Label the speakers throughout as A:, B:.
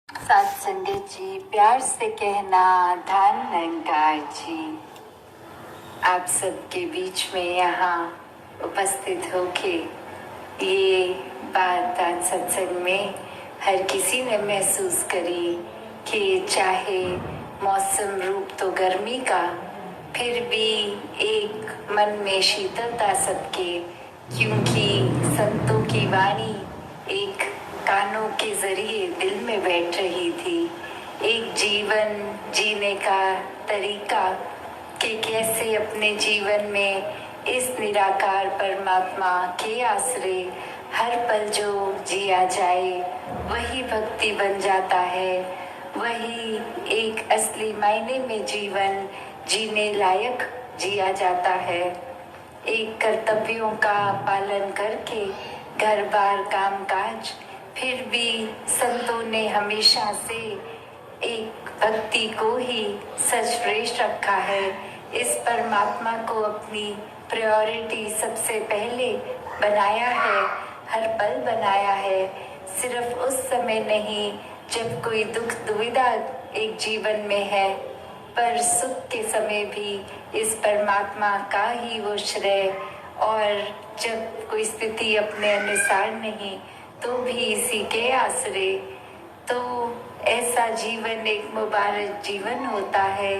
A: साथ संगत जी, प्यार से कहना धन निरंकार जी। आप सबके बीच में यहाँ उपस्थित होके ये बात आज सत्संग में हर किसी ने महसूस करी कि चाहे मौसम रूप तो गर्मी का, फिर भी एक मन में शीतलता सबके, क्योंकि संतों की वाणी एक कानों के जरिए दिल में बैठ रही थी। एक जीवन जीने का तरीका कि कैसे अपने जीवन में इस निराकार परमात्मा के आश्रय हर पल जो जिया जाए वही भक्ति बन जाता है, वही एक असली मायने में जीवन जीने लायक जिया जाता है। एक कर्तव्यों का पालन करके घर बार काम काज, फिर भी संतों ने हमेशा से एक भक्ति को ही सर्वश्रेष्ठ रखा है। इस परमात्मा को अपनी प्रायोरिटी सबसे पहले बनाया है, हर पल बनाया है। सिर्फ उस समय नहीं जब कोई दुख दुविधा एक जीवन में है, पर सुख के समय भी इस परमात्मा का ही वो श्रेय, और जब कोई स्थिति अपने अनुसार नहीं तो भी इसी के आश्रय। तो ऐसा जीवन एक मुबारक जीवन होता है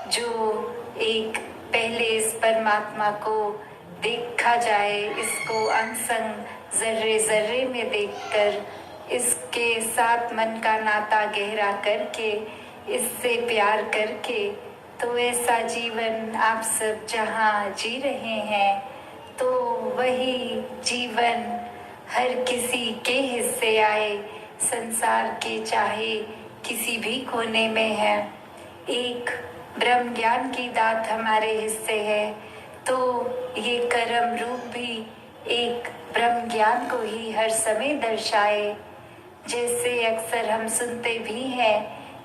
A: जो एक पहले इस परमात्मा को देखा जाए, इसको अंग संग जर्रे जर्रे में देखकर इसके साथ मन का नाता गहरा करके इससे प्यार करके, तो ऐसा जीवन आप सब जहाँ जी रहे हैं तो वही जीवन हर किसी के हिस्से आए, संसार के चाहे किसी भी कोने में है। एक ब्रह्म ज्ञान की दात हमारे हिस्से है, तो ये कर्म रूप भी एक ब्रह्म ज्ञान को ही हर समय दर्शाए। जैसे अक्सर हम सुनते भी हैं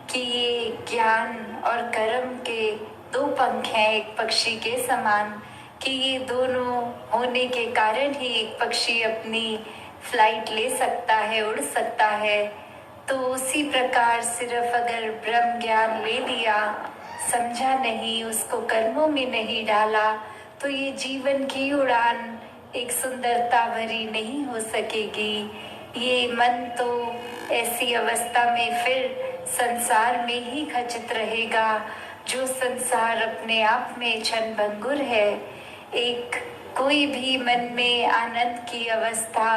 A: कि ये ज्ञान और कर्म के दो पंख हैं एक पक्षी के समान, कि ये दोनों होने के कारण ही एक पक्षी अपनी फ्लाइट ले सकता है, उड़ सकता है। तो उसी प्रकार सिर्फ अगर ब्रह्म ज्ञान ले लिया, समझा नहीं, उसको कर्मों में नहीं डाला, तो ये जीवन की उड़ान एक सुंदरता भरी नहीं हो सकेगी। ये मन तो ऐसी अवस्था में फिर संसार में ही खचित रहेगा, जो संसार अपने आप में क्षणभंगुर है। एक कोई भी मन में आनंद की अवस्था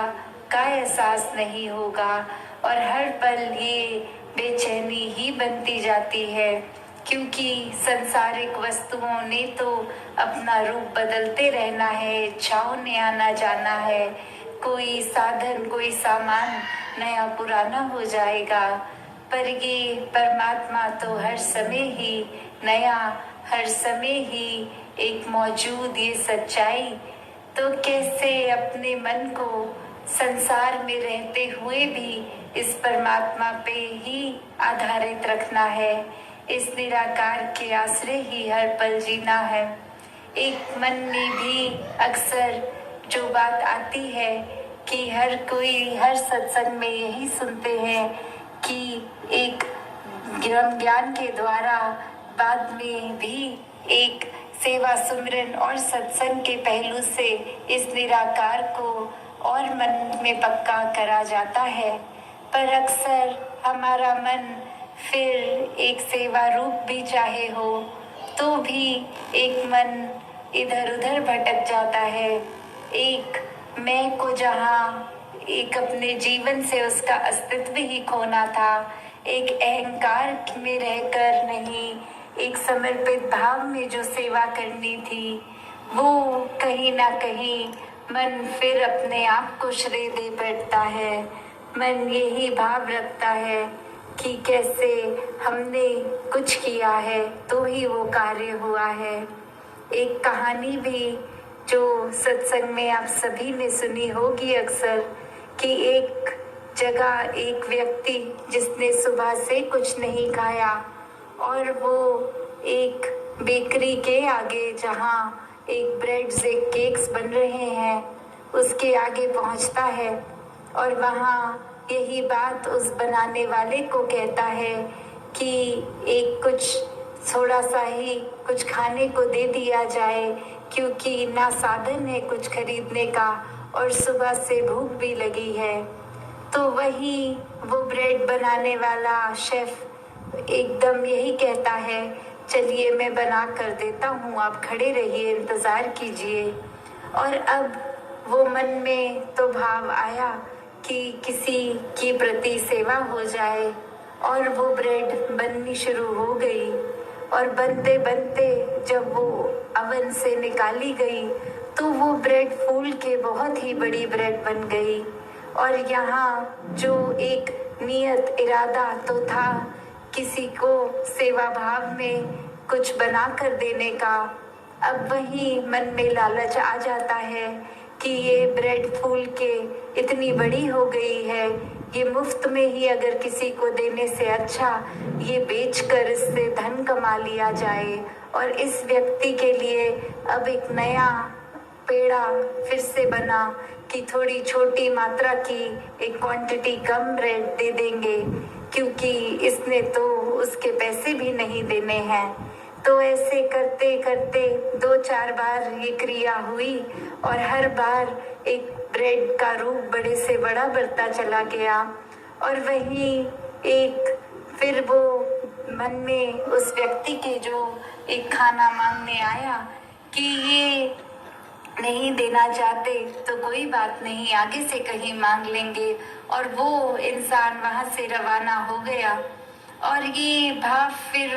A: का एहसास नहीं होगा, और हर पल ये बेचैनी ही बनती जाती है, क्योंकि संसारिक वस्तुओं ने तो अपना रूप बदलते रहना है, इच्छाओं ने आना जाना है। कोई साधन, कोई सामान नया पुराना हो जाएगा, पर ये परमात्मा तो हर समय ही नया, हर समय ही एक मौजूद ये सच्चाई। तो कैसे अपने मन को संसार में रहते हुए भी इस परमात्मा पे ही आधारित रखना है, इस निराकार के आश्रय ही हर पल जीना है। एक मन में भी अक्सर जो बात आती है कि हर कोई हर सत्संग में यही सुनते हैं कि एक ज्ञान के द्वारा बाद में भी एक सेवा सुमिरन और सत्संग के पहलू से इस निराकार को और मन में पक्का करा जाता है। पर अक्सर हमारा मन फिर एक सेवा रूप भी चाहे हो तो भी एक मन इधर उधर भटक जाता है। एक मैं को जहाँ एक अपने जीवन से उसका अस्तित्व ही खोना था, एक अहंकार में रहकर नहीं, एक समर्पित भाव में जो सेवा करनी थी, वो कहीं ना कहीं मन फिर अपने आप को श्रेय दे बैठता है। मन यही भाव रखता है कि कैसे हमने कुछ किया है तो ही वो कार्य हुआ है। एक कहानी भी जो सत्संग में आप सभी ने सुनी होगी अक्सर, कि एक जगह एक व्यक्ति जिसने सुबह से कुछ नहीं खाया और वो एक बेकरी के आगे जहाँ एक ब्रेड से केक्स बन रहे हैं उसके आगे पहुँचता है, और वहाँ यही बात उस बनाने वाले को कहता है कि एक कुछ थोड़ा सा ही कुछ खाने को दे दिया जाए, क्योंकि ना साधन है कुछ खरीदने का और सुबह से भूख भी लगी है। तो वही वो ब्रेड बनाने वाला शेफ एकदम यही कहता है, चलिए मैं बना कर देता हूँ, आप खड़े रहिए, इंतज़ार कीजिए। और अब वो मन में तो भाव आया कि किसी की प्रति सेवा हो जाए, और वो ब्रेड बननी शुरू हो गई। और बनते बनते जब वो अवन से निकाली गई तो वो ब्रेड फूल के बहुत ही बड़ी ब्रेड बन गई। और यहाँ जो एक नियत इरादा तो था किसी को सेवा भाव में कुछ बना कर देने का, अब वही मन में लालच आ जाता है कि ये ब्रेड फूल के इतनी बड़ी हो गई है, ये मुफ्त में ही अगर किसी को देने से अच्छा ये बेचकर इससे धन कमा लिया जाए। और इस व्यक्ति के लिए अब एक नया पेड़ा फिर से बना कि थोड़ी छोटी मात्रा की एक क्वांटिटी कम ब्रेड दे देंगे, क्योंकि इसने तो उसके पैसे भी नहीं देने हैं। तो ऐसे करते करते 2-4 बार ये क्रिया हुई और हर बार एक ब्रेड का रूप बड़े से बड़ा बढ़ता चला गया। और वही एक फिर वो मन में उस व्यक्ति के जो एक खाना मांगने आया कि ये नहीं देना चाहते तो कोई बात नहीं, आगे से कहीं मांग लेंगे। और वो इंसान वहां से रवाना हो गया और ये भाव फिर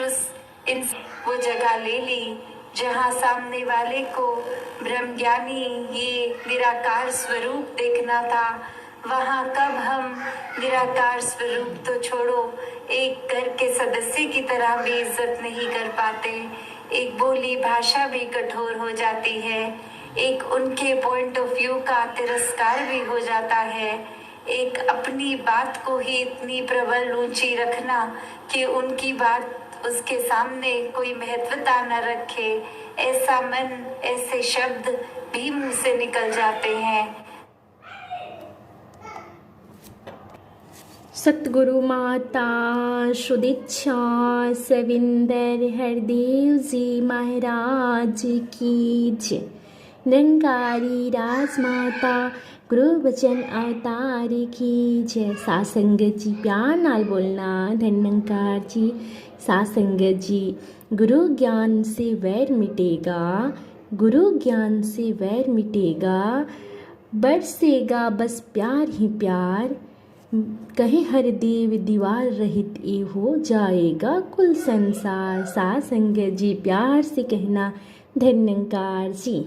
A: वो जगह ले ली जहाँ सामने वाले को ब्रह्मज्ञानी ये निराकार स्वरूप देखना था। वहाँ कब हम निराकार स्वरूप तो छोड़ो, एक घर के सदस्य की तरह भी इज्जत नहीं कर पाते, एक बोली भाषा भी कठोर हो जाती है, एक उनके पॉइंट ऑफ व्यू का तिरस्कार भी हो जाता है, एक अपनी बात को ही इतनी प्रबल ऊंची रखना कि उनकी बात उसके सामने कोई महत्वता न रखे, ऐसा मन, ऐसे शब्द भी मुंह से निकल जाते हैं।
B: सतगुरु माता सुदीक्षा सविंदर हरदेव जी महाराज की जय। निरंकारी राजमाता गुरु बचन अवतार की जय। सासंगत जी प्यार नाल बोलना, धन्यंकार जी। सासंगत जी, गुरु ज्ञान से वैर मिटेगा, गुरु ज्ञान से वैर मिटेगा, बरसेगा बस प्यार ही प्यार, कहे हर देव दीवार रहित ये हो जाएगा कुल संसार। सासंगत जी प्यार से कहना, धन्यंकार जी।